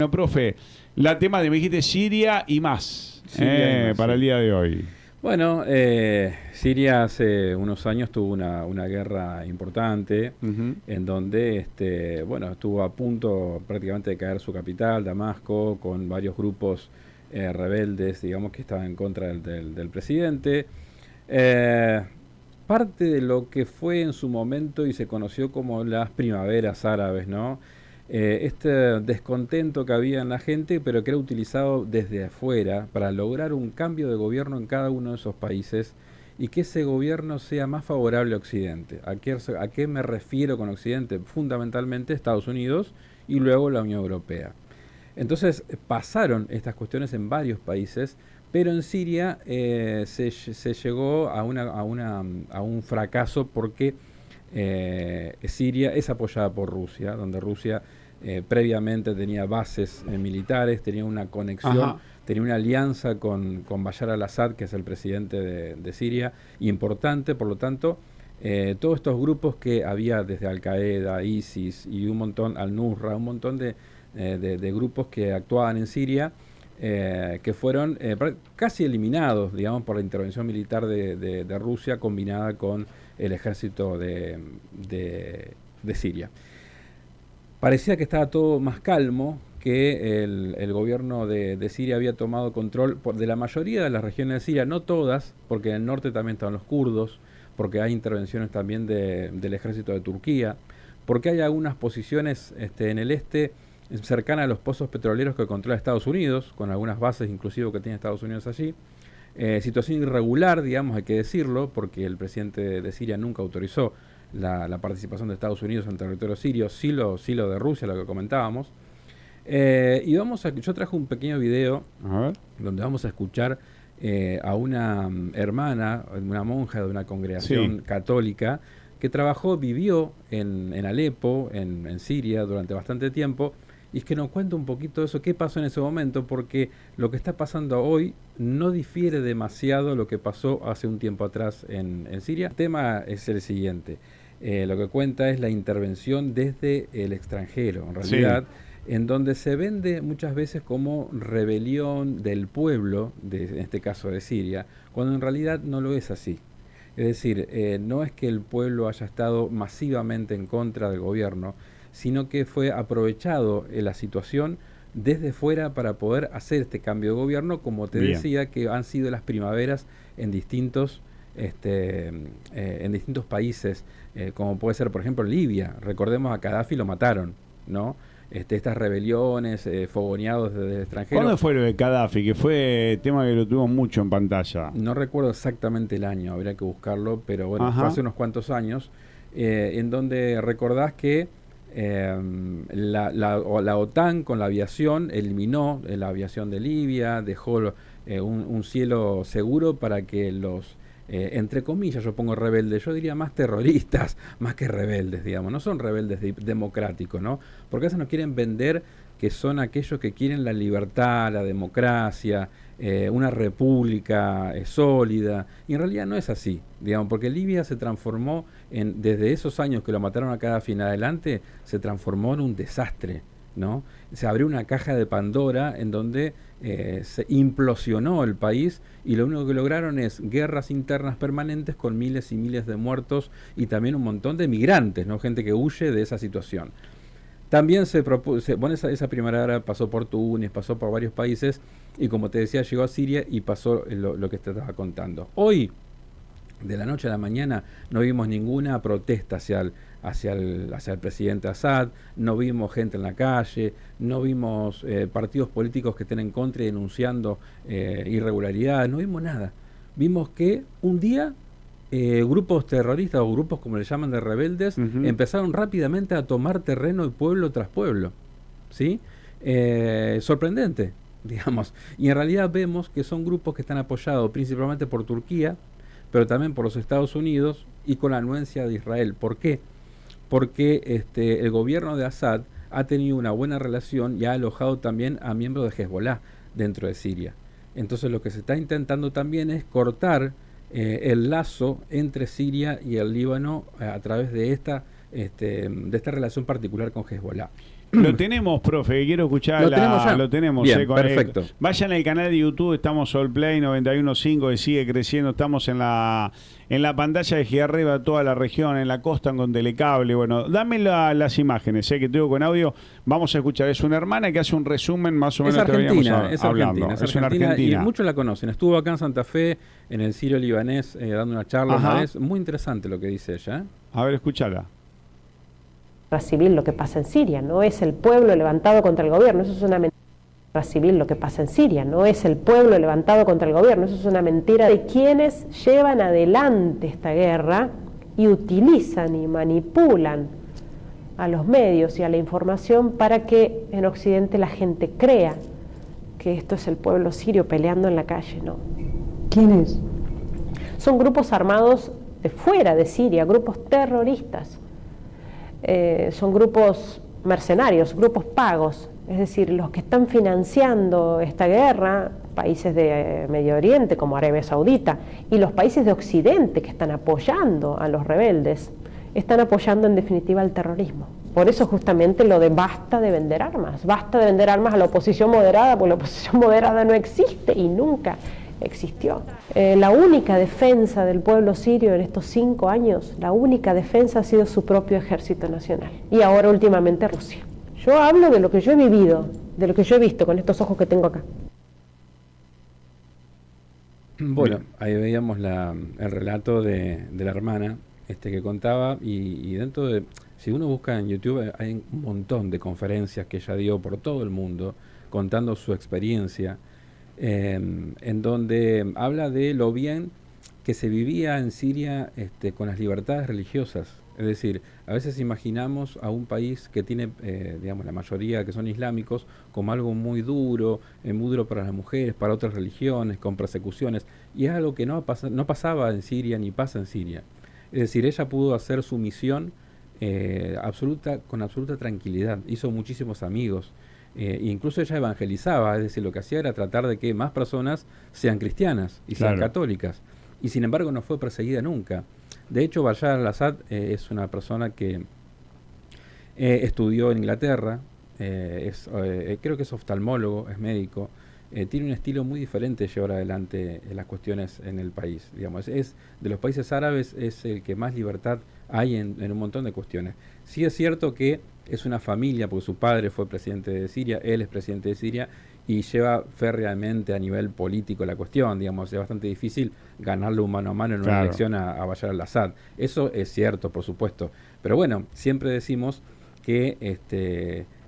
Bueno, profe, la tema de me dijiste Siria y más, Siria y más, para sí. el día de hoy. Bueno, Siria hace unos años tuvo una guerra importante Ujú. en donde bueno, estuvo a punto prácticamente de caer su capital, Damasco, con varios grupos rebeldes, digamos, que estaban en contra del presidente. Eh, Parte de lo que fue en su momento y se conoció como las primaveras árabes, ¿no? Este descontento que había en la gente, pero que era utilizado desde afuera para lograr un cambio de gobierno en cada uno de esos países y que ese gobierno sea más favorable a Occidente. A qué me refiero con Occidente? Fundamentalmente Estados Unidos y luego la Unión Europea. Entonces pasaron estas cuestiones en varios países, pero en Siria se llegó a un fracaso porque Siria es apoyada por Rusia, donde Rusia previamente tenía bases militares, tenía una conexión, Ajá. tenía una alianza con Bashar al-Assad, que es el presidente de Siria, importante, por lo tanto, todos estos grupos que había desde Al-Qaeda, ISIS y un montón, Al-Nusra, un montón de grupos que actuaban en Siria, que fueron casi eliminados, digamos, por la intervención militar de Rusia combinada con el ejército de Siria. Parecía que estaba todo más calmo, que el gobierno de Siria había tomado control de la mayoría de las regiones de Siria, no todas, porque en el norte también estaban los kurdos, porque hay intervenciones también del ejército de Turquía, porque hay algunas posiciones en el este cercanas a los pozos petroleros que controla Estados Unidos, con algunas bases inclusive que tiene Estados Unidos allí. Situación irregular, digamos, hay que decirlo, porque el presidente de Siria nunca autorizó la participación de Estados Unidos en territorio sirio, sí lo de Rusia, lo que comentábamos. Yo traje un pequeño video A ver. donde vamos a escuchar a una hermana, una monja de una Sí. congregación católica que vivió en Alepo, en Siria, durante bastante tiempo, y es que nos cuenta un poquito de eso, qué pasó en ese momento, porque lo que está pasando hoy no difiere demasiado lo que pasó hace un tiempo atrás en Siria. El tema es el siguiente. Lo que cuenta es la intervención desde el extranjero, en Sí. realidad, en donde se vende muchas veces como rebelión del pueblo, en este caso de Siria, cuando en realidad no lo es así. Es decir, no es que el pueblo haya estado masivamente en contra del gobierno, sino que fue aprovechado la situación desde fuera para poder hacer este cambio de gobierno, como te Bien. decía, que han sido las primaveras en en distintos países, como puede ser, por ejemplo, Libia. Recordemos a Gaddafi lo mataron, ¿no? Estas rebeliones, fogoneados desde el extranjero. ¿Cuándo fue lo de Gaddafi? Que fue tema que lo tuvimos mucho en pantalla. No recuerdo exactamente el año, habría que buscarlo, pero bueno, fue Ajá. hace unos cuantos años, en donde recordás que la OTAN con la aviación eliminó la aviación de Libia, dejó un cielo seguro para que entre comillas, yo pongo rebeldes, yo diría más terroristas, más que rebeldes, digamos, no son rebeldes democráticos, ¿no? Porque a veces nos quieren vender que son aquellos que quieren la libertad, la democracia, una república sólida, y en realidad no es así, digamos, porque Libia se transformó desde esos años que lo mataron a Gaddafi en adelante, se transformó en un desastre, ¿no? Se abrió una caja de Pandora en donde se implosionó el país y lo único que lograron es guerras internas permanentes con miles y miles de muertos y también un montón de migrantes, ¿no? Gente que huye de esa situación. También se propuso, bueno, esa primera era pasó por Túnez, pasó por varios países y como te decía, llegó a Siria y pasó lo que te estaba contando. Hoy, de la noche a la mañana, no vimos ninguna protesta hacia el presidente Assad, no vimos gente en la calle, no vimos partidos políticos que estén en contra y denunciando irregularidades, no vimos nada. Vimos que un día grupos terroristas o grupos como le llaman de rebeldes Ujú. empezaron rápidamente a tomar terreno y pueblo tras pueblo, ¿sí? Sorprendente, digamos. Y en realidad vemos que son grupos que están apoyados principalmente por Turquía, pero también por los Estados Unidos y con la anuencia de Israel. ¿Por qué? Porque el gobierno de Assad ha tenido una buena relación y ha alojado también a miembros de Hezbollah dentro de Siria. Entonces lo que se está intentando también es cortar el lazo entre Siria y el Líbano a través de esta relación particular con Hezbollah. Lo tenemos, profe, quiero escuchar. ¿Lo tenemos ya? Lo tenemos, Bien, perfecto. Vayan al canal de YouTube, estamos Solplay 91.5, que sigue creciendo. Estamos en la pantalla de Giarreba, toda la región, en la costa con Telecable. Bueno, dame las imágenes, que tengo con audio. Vamos a escuchar. Es una hermana que hace un resumen más o menos. Es Argentina, Es una argentina. Y muchos la conocen. Estuvo acá en Santa Fe, en el Sirio Libanés, dando una charla una vez. Muy interesante lo que dice ella. A ver, escúchala. Civil lo que pasa en Siria, no es el pueblo levantado contra el gobierno, eso es una mentira. Civil lo que pasa en Siria, no es el pueblo levantado contra el gobierno, eso es una mentira de quienes llevan adelante esta guerra y utilizan y manipulan a los medios y a la información para que en Occidente la gente crea que esto es el pueblo sirio peleando en la calle, ¿no? ¿Quién es? Son grupos armados de fuera de Siria, grupos terroristas. Son grupos mercenarios, grupos pagos, es decir, los que están financiando esta guerra, países de Medio Oriente como Arabia Saudita y los países de Occidente que están apoyando a los rebeldes, están apoyando en definitiva el terrorismo. Por eso justamente lo de basta de vender armas a la oposición moderada, porque la oposición moderada no existe y nunca existió. La única defensa del pueblo sirio en estos 5 años, la única defensa ha sido su propio ejército nacional. Y ahora últimamente Rusia. Yo hablo de lo que yo he vivido, de lo que yo he visto con estos ojos que tengo acá. Bueno, ahí veíamos el relato de la hermana que contaba y dentro de, si uno busca en YouTube, hay un montón de conferencias que ella dio por todo el mundo contando su experiencia. En donde habla de lo bien que se vivía en Siria con las libertades religiosas. Es decir, a veces imaginamos a un país que tiene, digamos, la mayoría que son islámicos, como algo muy duro para las mujeres, para otras religiones, con persecuciones, y es algo que no pasaba en Siria ni pasa en Siria. Es decir, ella pudo hacer su misión con absoluta tranquilidad, hizo muchísimos amigos. Incluso ella evangelizaba, es decir, lo que hacía era tratar de que más personas sean cristianas y sean católicas, y sin embargo no fue perseguida nunca. De hecho, Bashar al-Assad es una persona que estudió en Inglaterra, creo que es oftalmólogo, es médico, tiene un estilo muy diferente de llevar adelante las cuestiones en el país. Digamos, es de los países árabes es el que más libertad hay en un montón de cuestiones. Sí es cierto que es una familia, porque su padre fue presidente de Siria, él es presidente de Siria, y lleva férreamente a nivel político la cuestión. Digamos, es bastante difícil ganarle un mano a mano en una elección a Bashar al-Assad. Eso es cierto, por supuesto. Pero bueno, siempre decimos que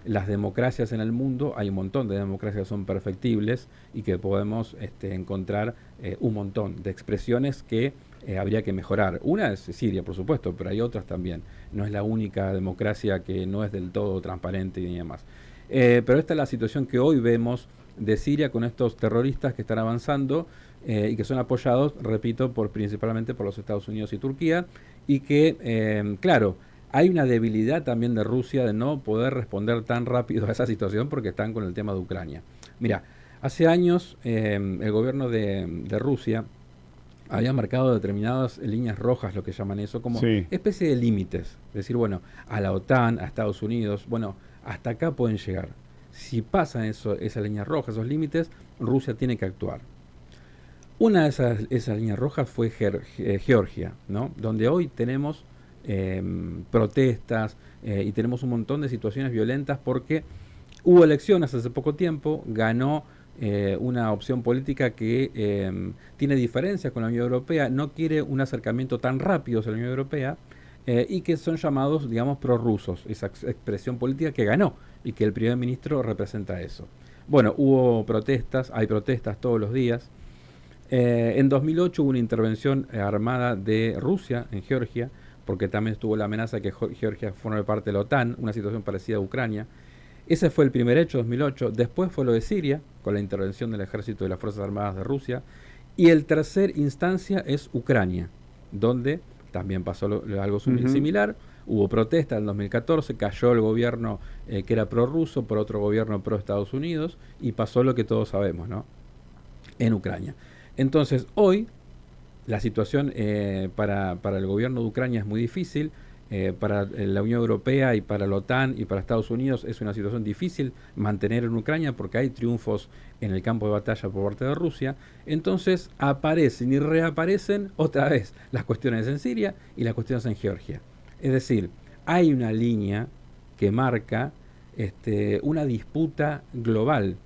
las democracias en el mundo, hay un montón de democracias que son perfectibles y que podemos encontrar un montón de expresiones que habría que mejorar. Una es Siria, por supuesto, pero hay otras también. No es la única democracia que no es del todo transparente y demás. Pero esta es la situación que hoy vemos de Siria con estos terroristas que están avanzando y que son apoyados, repito, principalmente por los Estados Unidos y Turquía, y que, claro, hay una debilidad también de Rusia de no poder responder tan rápido a esa situación porque están con el tema de Ucrania. Mira, hace años el gobierno de Rusia había marcado determinadas líneas rojas, lo que llaman eso, como especie de límites. Es decir, bueno, a la OTAN, a Estados Unidos, bueno, hasta acá pueden llegar. Si pasan esas líneas rojas, esos límites, Rusia tiene que actuar. Una de esas líneas rojas fue Georgia, ¿no? Donde hoy tenemos protestas y tenemos un montón de situaciones violentas porque hubo elecciones hace poco tiempo, ganó una opción política que tiene diferencias con la Unión Europea, no quiere un acercamiento tan rápido hacia la Unión Europea y que son llamados, digamos, prorrusos, esa expresión política que ganó y que el primer ministro representa eso. Bueno, hubo protestas, hay protestas todos los días. En 2008 hubo una intervención armada de Rusia en Georgia, porque también estuvo la amenaza de que Georgia forme parte de la OTAN, una situación parecida a Ucrania. Ese fue el primer hecho, 2008. Después fue lo de Siria, con la intervención del ejército y las Fuerzas Armadas de Rusia. Y el tercer instancia es Ucrania, donde también pasó algo similar. Hubo protesta en 2014, cayó el gobierno que era prorruso por otro gobierno pro Estados Unidos y pasó lo que todos sabemos, ¿no? En Ucrania. Entonces, hoy la situación para el gobierno de Ucrania es muy difícil. para la Unión Europea y para la OTAN y para Estados Unidos es una situación difícil mantener en Ucrania porque hay triunfos en el campo de batalla por parte de Rusia. Entonces aparecen y reaparecen otra vez las cuestiones en Siria y las cuestiones en Georgia. Es decir, hay una línea que marca una disputa global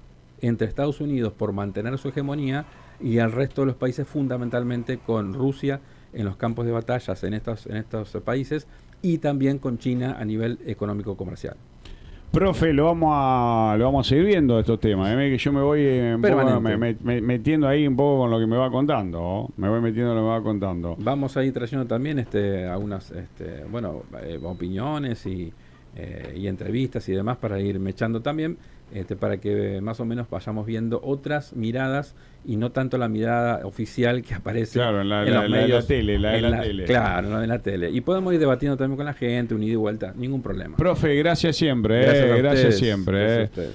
entre Estados Unidos por mantener su hegemonía y el resto de los países, fundamentalmente con Rusia en los campos de batallas en estos países, y también con China a nivel económico-comercial. Profe, lo vamos a seguir viendo estos temas. Que yo me voy metiendo ahí un poco con lo que me va contando. ¿Oh? Me voy metiendo en lo que me va contando. Vamos a ir trayendo también algunas opiniones y entrevistas y demás para ir mechando también, para que más o menos vayamos viendo otras miradas y no tanto la mirada oficial que aparece en los medios, de la tele. Claro, no de la tele. Y podemos ir debatiendo también con la gente, un ida y vuelta, ningún problema. Profe, gracias siempre. Gracias siempre. Gracias a ustedes.